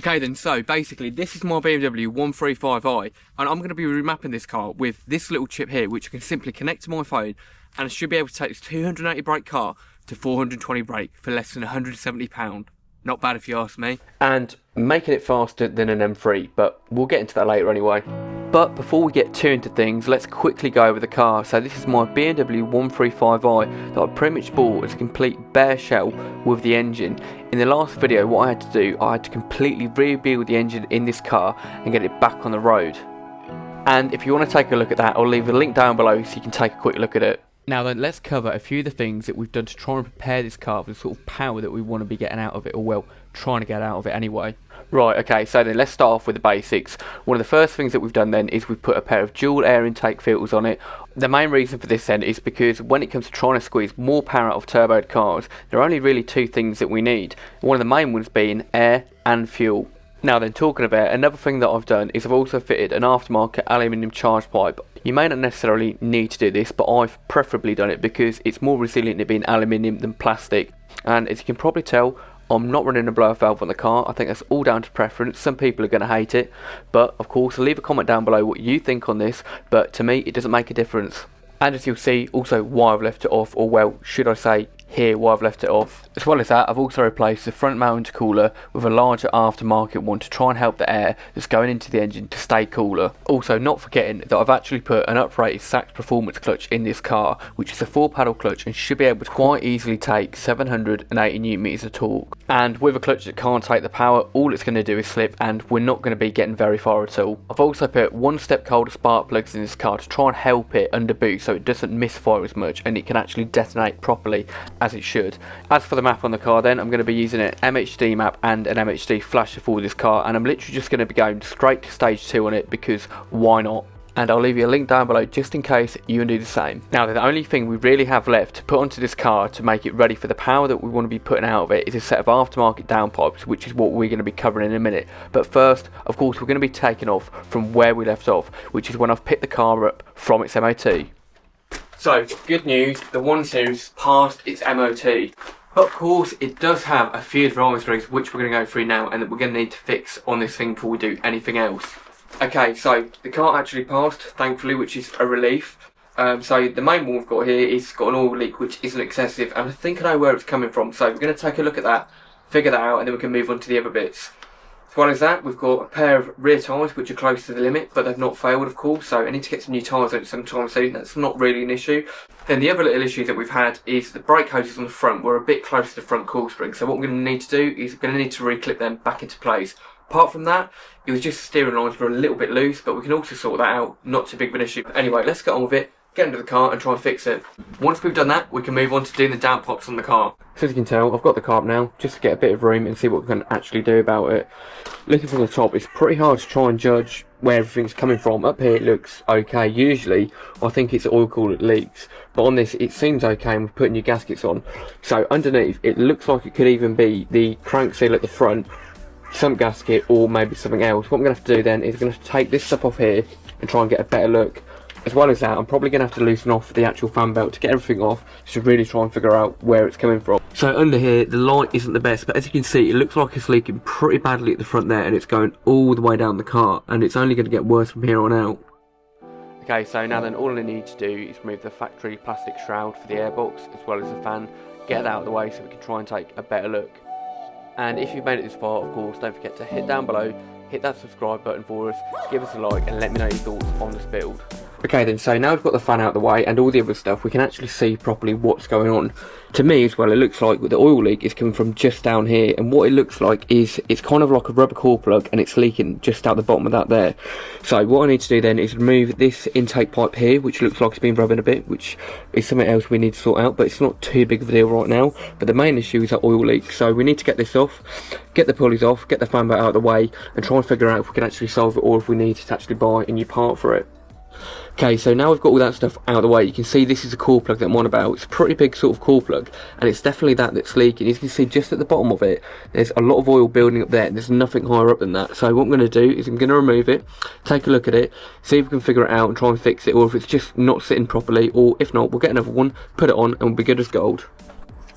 Okay then, so basically this is my BMW 135i and I'm going to be remapping this car with this little chip here, which I can simply connect to my phone, and I should be able to take this 280 brake car to 420 brake for less than £170. Not bad if you ask me. And making it faster than an M3, but we'll get into that later anyway. But before we get too into things, let's quickly go over the car. So this is my BMW 135i that I pretty much bought as a complete bare shell with the engine. In the last video, what I had to do, I had to completely rebuild the engine in this car and get it back on the road. And if you want to take a look at that, I'll leave a link down below so you can take a quick look at it. Now then, let's cover a few of the things that we've done to try and prepare this car for the sort of power that we want to be getting out of it, or well, trying to get out of it anyway. Right, okay, so then let's start off with the basics. One of the first things that we've done then is we've put a pair of dual air intake filters on it. The main reason for this then is because when it comes to trying to squeeze more power out of turboed cars, there are only really two things that we need. One of the main ones being air and fuel. Now then, talking of air, another thing that I've done is I've also fitted an aftermarket aluminium charge pipe. You may not necessarily need to do this, but I've preferably done it because it's more resilient to being aluminium than plastic. And as you can probably tell, I'm not running a blower valve on the car. I think that's all down to preference. Some people are going to hate it, but of course leave a comment down below what you think on this, but to me it doesn't make a difference. And as you'll see, also why I've left it off, or well, should I say here why I've left it off. As well as that, I've also replaced the front mount intercooler with a larger aftermarket one to try and help the air that's going into the engine to stay cooler. Also, not forgetting that I've actually put an uprated Sachs performance clutch in this car, which is a 4-paddle clutch and should be able to quite easily take 780 newton meters of torque. And with a clutch that can't take the power, all it's going to do is slip, and we're not going to be getting very far at all. I've also put 1-step colder spark plugs in this car to try and help it under boost so it doesn't misfire as much and it can actually detonate properly as it should. As for the map on the car then, I'm going to be using an MHD map and an MHD flasher for this car, and I'm literally just going to be going straight to stage 2 on it because why not? And I'll leave you a link down below just in case you can do the same. Now the only thing we really have left to put onto this car to make it ready for the power that we want to be putting out of it is a set of aftermarket downpipes, which is what we're going to be covering in a minute. But first, of course, we're going to be taking off from where we left off, which is when I've picked the car up from its MOT. So, good news, the 1 Series passed its MOT. But of course, it does have a few advisories which we're going to go through now and that we're going to need to fix on this thing before we do anything else. Okay, so the car actually passed, thankfully, which is a relief. So the main one we've got here is got an oil leak which isn't excessive, and I think I know where it's coming from. So we're going to take a look at that, figure that out, and then we can move on to the other bits. As well as that, we've got a pair of rear tyres which are close to the limit, but they've not failed, of course, so I need to get some new tyres on it sometime soon. That's not really an issue. Then the other little issue that we've had is the brake hoses on the front were a bit close to the front coil spring, so what we're going to need to do is we're going to need to reclip them back into place. Apart from that, it was just the steering lines were a little bit loose, but we can also sort that out, not too big of an issue. Anyway, let's get on with it, get into the car and try and fix it. Once we've done that, we can move on to doing the downpipes on the car. So as you can tell, I've got the car up now, just to get a bit of room and see what we can actually do about it. Looking from the top, it's pretty hard to try and judge where everything's coming from. Up here it looks okay. Usually, I think it's oil cooler that leaks, but on this it seems okay and we're putting new gaskets on. So underneath, it looks like it could even be the crank seal at the front, some gasket, or maybe something else. What I'm going to have to do then is I'm going to take this stuff off here and try and get a better look. As well as that, I'm probably going to have to loosen off the actual fan belt to get everything off, to really try and figure out where it's coming from. So under here, the light isn't the best, but as you can see, it looks like it's leaking pretty badly at the front there, and it's going all the way down the car, and it's only going to get worse from here on out. Okay, so now then, all I need to do is remove the factory plastic shroud for the airbox, as well as the fan, get that out of the way so we can try and take a better look. And if you've made it this far, of course, don't forget to hit down below, hit that subscribe button for us, give us a like, and let me know your thoughts on this build. Okay then, so now we've got the fan out of the way and all the other stuff, we can actually see properly what's going on. To me as well, it looks like the oil leak is coming from just down here, and what it looks like is it's kind of like a rubber core plug and it's leaking just out the bottom of that there. So what I need to do then is remove this intake pipe here, which looks like it's been rubbing a bit, which is something else we need to sort out, but it's not too big of a deal right now. But the main issue is that oil leak, so we need to get this off, get the pulleys off, get the fan belt out of the way, and try and figure out if we can actually solve it, or if we need to actually buy a new part for it. Okay, so now we've got all that stuff out of the way, you can see this is a core plug that I'm on about. It's a pretty big sort of core plug, and it's definitely that's leaking. As you can see just at the bottom of it, there's a lot of oil building up there, and there's nothing higher up than that. So what I'm going to do is I'm going to remove it, take a look at it, see if we can figure it out and try and fix it, or if it's just not sitting properly, or if not, we'll get another one, put it on, and we'll be good as gold.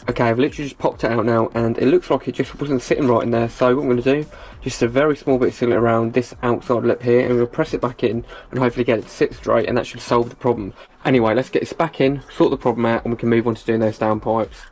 Okay, I've literally just popped it out now, and it looks like it just wasn't sitting right in there. So what I'm going to do, just a very small bit of sealant around this outside lip here, and we'll press it back in and hopefully get it to sit straight, and that should solve the problem. Anyway, let's get this back in, sort the problem out, and we can move on to doing those downpipes.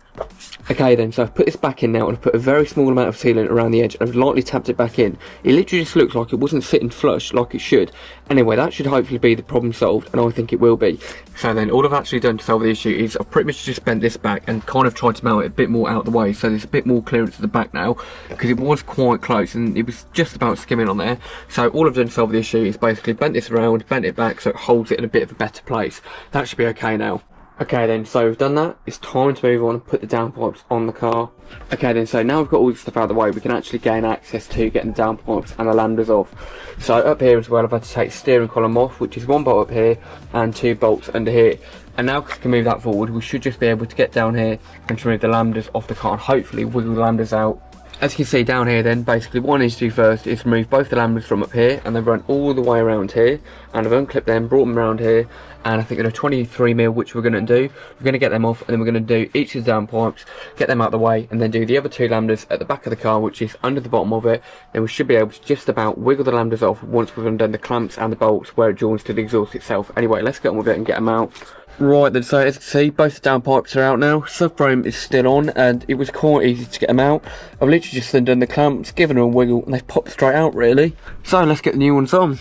Okay then, so I've put this back in now, and I've put a very small amount of sealant around the edge, and I've lightly tapped it back in. It literally just looks like it wasn't sitting flush like it should. Anyway, that should hopefully be the problem solved, and I think it will be. So then, all I've actually done to solve the issue is I've pretty much just bent this back and kind of tried to mount it a bit more out the way, so there's a bit more clearance at the back now, because it was quite close and it was just about skimming on there. So all I've done to solve the issue is basically bent this around, bent it back so it holds it in a bit of a better place. That should be okay now. Okay then, so we've done that. It's time to move on and put the downpipes on the car. Okay then, so now we've got all this stuff out of the way, we can actually gain access to getting the downpipes and the landers off. So up here as well, I've had to take the steering column off, which is one bolt up here and 2 bolts under here. And now because we can move that forward, we should just be able to get down here and to remove the landers off the car and hopefully wiggle the landers out. As you can see down here then, basically what I need to do first is remove both the landers from up here, and then run all the way around here, and I've unclipped them, brought them around here, and I think they're 23mm, which we're going to do. We're going to get them off, and then we're going to do each of the downpipes, get them out of the way, and then do the other 2 landers at the back of the car, which is under the bottom of it. Then we should be able to just about wiggle the landers off once we've undone the clamps and the bolts where it joins to the exhaust itself. Anyway, let's get on with it and get them out. Right then, so as you can see, both the downpipes are out now. Subframe is still on, and it was quite easy to get them out. I've literally just undone the clamps, given them a wiggle, and they've popped straight out really. So let's get the new ones on.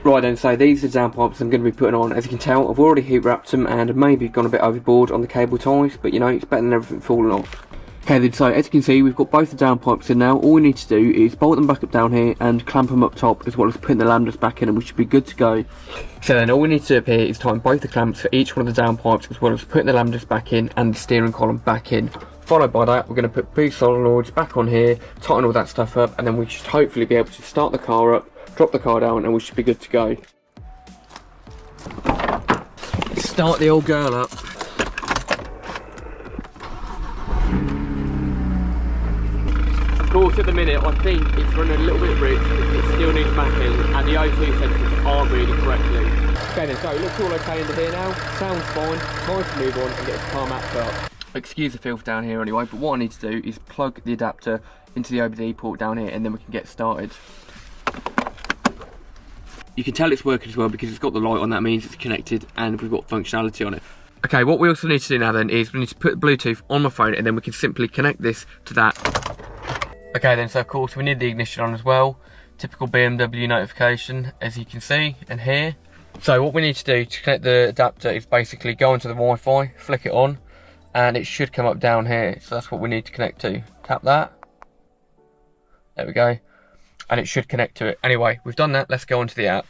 Right then, so these are the downpipes I'm going to be putting on. As you can tell, I've already heat wrapped them and maybe gone a bit overboard on the cable ties, but you know, it's better than everything falling off. Okay then, so as you can see, we've got both the downpipes in now. All we need to do is bolt them back up down here and clamp them up top, as well as putting the landers back in, and we should be good to go. So then all we need to do up here is tighten both the clamps for each one of the downpipes, as well as putting the landers back in and the steering column back in. Followed by that, we're going to put boost solenoids back on here, tighten all that stuff up, and then we should hopefully be able to start the car up, drop the car down, and we should be good to go. Start the old girl up. Of course, at the minute, I think it's running a little bit rich, it still needs mapping, and the O2 sensors aren't reading correctly. Okay then, so it looks all okay under here now, sounds fine, time to move on and get the car mapped up. Excuse the filth down here anyway, but what I need to do is plug the adapter into the OBD port down here, and then we can get started. You can tell it's working as well because it's got the light on, that means it's connected and we've got functionality on it. Okay, what we also need to do now then is we need to put the Bluetooth on my phone, and then we can simply connect this to that. Okay then, so of course we need the ignition on as well. Typical BMW notification, as you can see and hear. So what we need to do to connect the adapter is basically go onto the Wi-Fi, flick it on, and it should come up down here. So that's what we need to connect to. Tap that. There we go. And it should connect to it. Anyway, we've done that, let's go onto the app.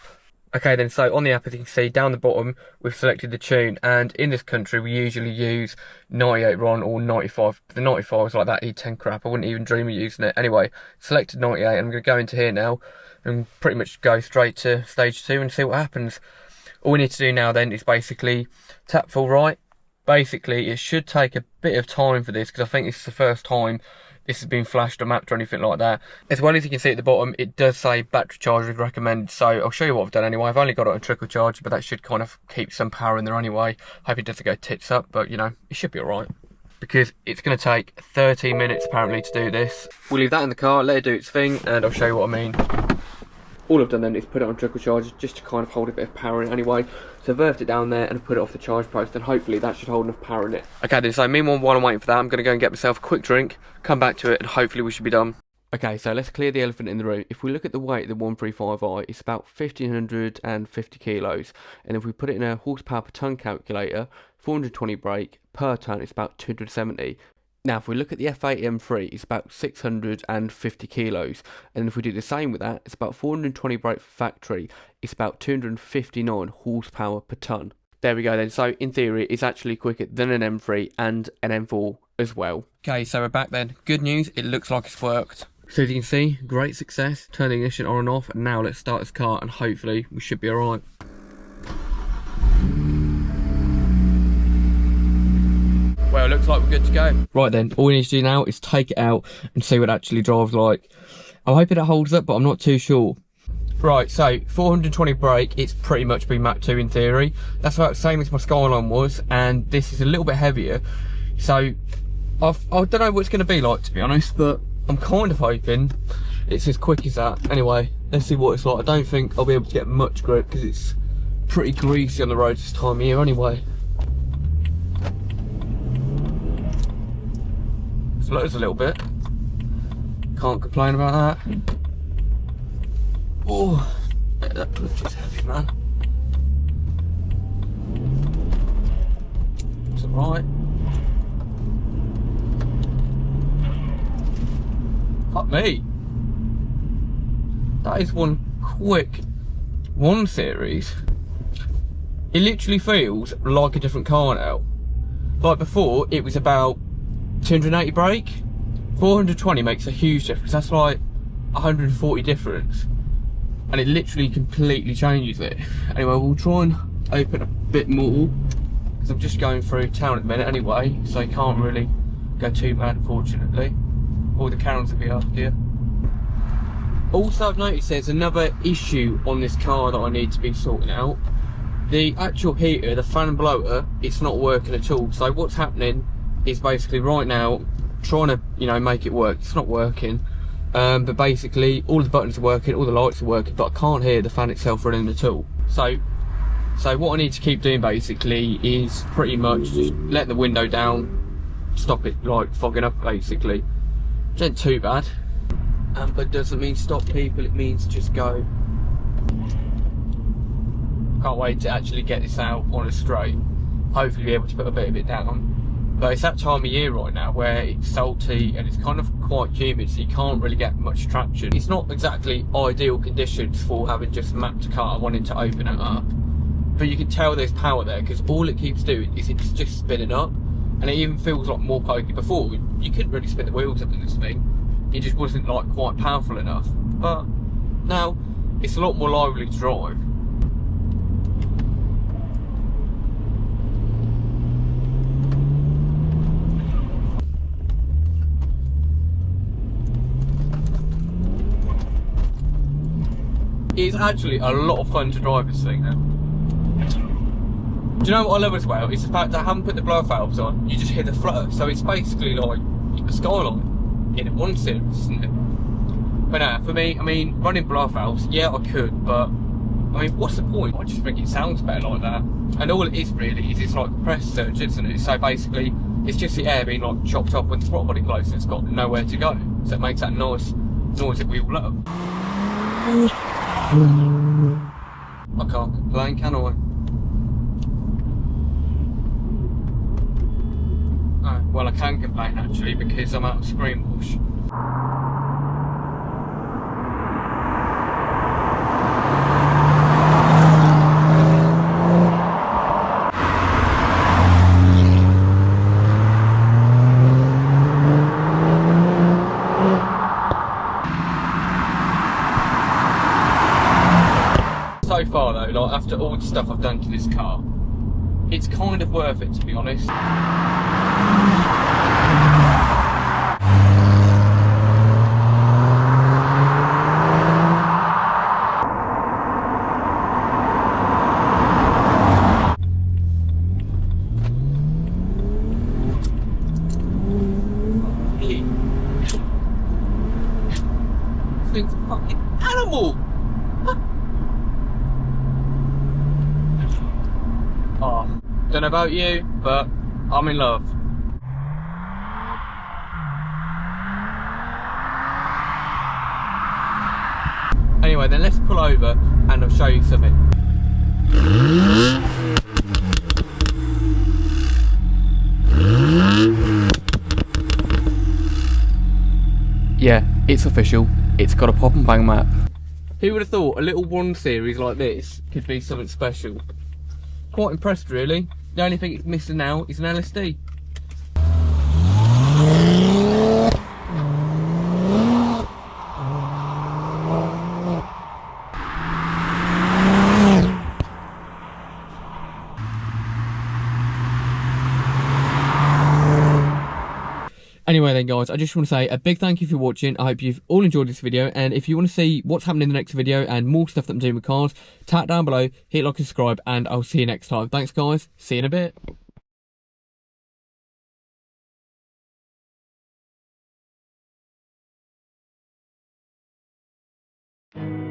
Okay then, so on the app, as you can see down the bottom, we've selected the tune, and in this country we usually use 98 RON or 95. The 95 is like that E10 crap, I wouldn't even dream of using it. Anyway, selected 98, I'm going to go into here now and pretty much go straight to stage 2 and see what happens. All we need to do now then is basically tap full right. Basically, it should take a bit of time for this, because I think this is the first time this has been flashed or mapped or anything like that. As well, as you can see at the bottom, it does say battery charge is recommended, so I'll show you what I've done anyway. I've only got it on trickle charge, but that should kind of keep some power in there anyway. Hope it doesn't go tits up, but you know, it should be alright. Because it's going to take 13 minutes apparently to do this. We'll leave that in the car, let it do its thing, and I'll show you what I mean. All I've done then is put it on trickle charge just to kind of hold a bit of power in it anyway. So I've earthed it down there and put it off the charge post, and hopefully that should hold enough power in it. Okay then, so meanwhile while I'm waiting for that, I'm going to go and get myself a quick drink, come back to it, and hopefully we should be done. Okay, so let's clear the elephant in the room. If we look at the weight of the 135i, it's about 1,550 kilos. And if we put it in a horsepower per tonne calculator, 420 brake per tonne, it's about 270. Now, if we look at the F8 M3, it's about 650 kilos. And if we do the same with that, it's about 420 brake for factory. It's about 259 horsepower per tonne. There we go then. So, in theory, it's actually quicker than an M3 and an M4 as well. Okay, so we're back then. Good news, it looks like it's worked. So, as you can see, great success. Turn the ignition on and off. And now let's start this car, and hopefully we should be alright. Well, it looks like we're good to go. Right then, all we need to do now is take it out and see what it actually drives like. I'm hoping it holds up, but I'm not too sure. Right, so 420 brake, it's pretty much been mapped to in theory. That's about the same as my Skyline was, and this is a little bit heavier. So I don't know what it's going to be like, to be honest, but I'm kind of hoping it's as quick as that. Anyway, let's see what it's like. I don't think I'll be able to get much grip because it's pretty greasy on the road this time of year anyway. Flutters a little bit. Can't complain about that. Oh, yeah, that clutch is heavy, man. It's alright. Fuck me. That is one quick 1 Series. It literally feels like a different car now. Like before, it was about 280 brake. 420 makes a huge difference. That's like 140 difference. And it literally completely changes it. Anyway, we'll try and open a bit more because I'm just going through town at the minute anyway, so I can't really go too bad, unfortunately. All the Karens will be after you. Also, I've noticed there's another issue on this car that I need to be sorting out. The actual heater, the fan blower, it's not working at all. So what's happening is basically right now trying to, you know, make it work. It's not working. But basically all the buttons are working, all the lights are working, but I can't hear the fan itself running at all. So what I need to keep doing basically is pretty much just let the window down, stop it like fogging up basically. Which ain't too bad. But doesn't mean stop people, it means just go. Can't wait to actually get this out on a straight. Hopefully be able to put a bit of it down. But it's that time of year right now where it's salty and it's kind of quite humid, so you can't really get much traction. It's not exactly ideal conditions for having just mapped a car wanting to open it up. But you can tell there's power there because all it keeps doing is it's just spinning up. And it even feels like more pokey. Before, you couldn't really spin the wheels up in this thing. It just wasn't like quite powerful enough. But now, it's a lot more lively to drive. It's actually a lot of fun to drive this thing now. Do you know what I love as well? It's the fact that I haven't put the blow valves on, you just hear the flutter. So it's basically like a Skyline in a 1 Series, isn't it? But for me, I mean, running blow valves, yeah, I could, but I mean, what's the point? I just think it sounds better like that. And all it is really is it's like compressed surge, isn't it? So basically, it's just the air being like chopped off when the throttle body closes, it's got nowhere to go. So it makes that nice noise that we all love. I can't complain, can I? Oh, well, I can complain actually because I'm out of screen wash. So far though, like after all the stuff I've done to this car, it's kind of worth it, to be honest. This thing's a fucking animal! Oh, don't know about you, but I'm in love. Anyway, then let's pull over and I'll show you something. Yeah, it's official. It's got a pop and bang map. Who would have thought a little 1 Series like this could be something special? Quite impressed really. The only thing it's missing now is an LSD. Anyway then guys, I just want to say a big thank you for watching. I hope you've all enjoyed this video, and if you want to see what's happening in the next video and more stuff that I'm doing with cars, tap down below, hit like and subscribe, and I'll see you next time. Thanks guys, see you in a bit.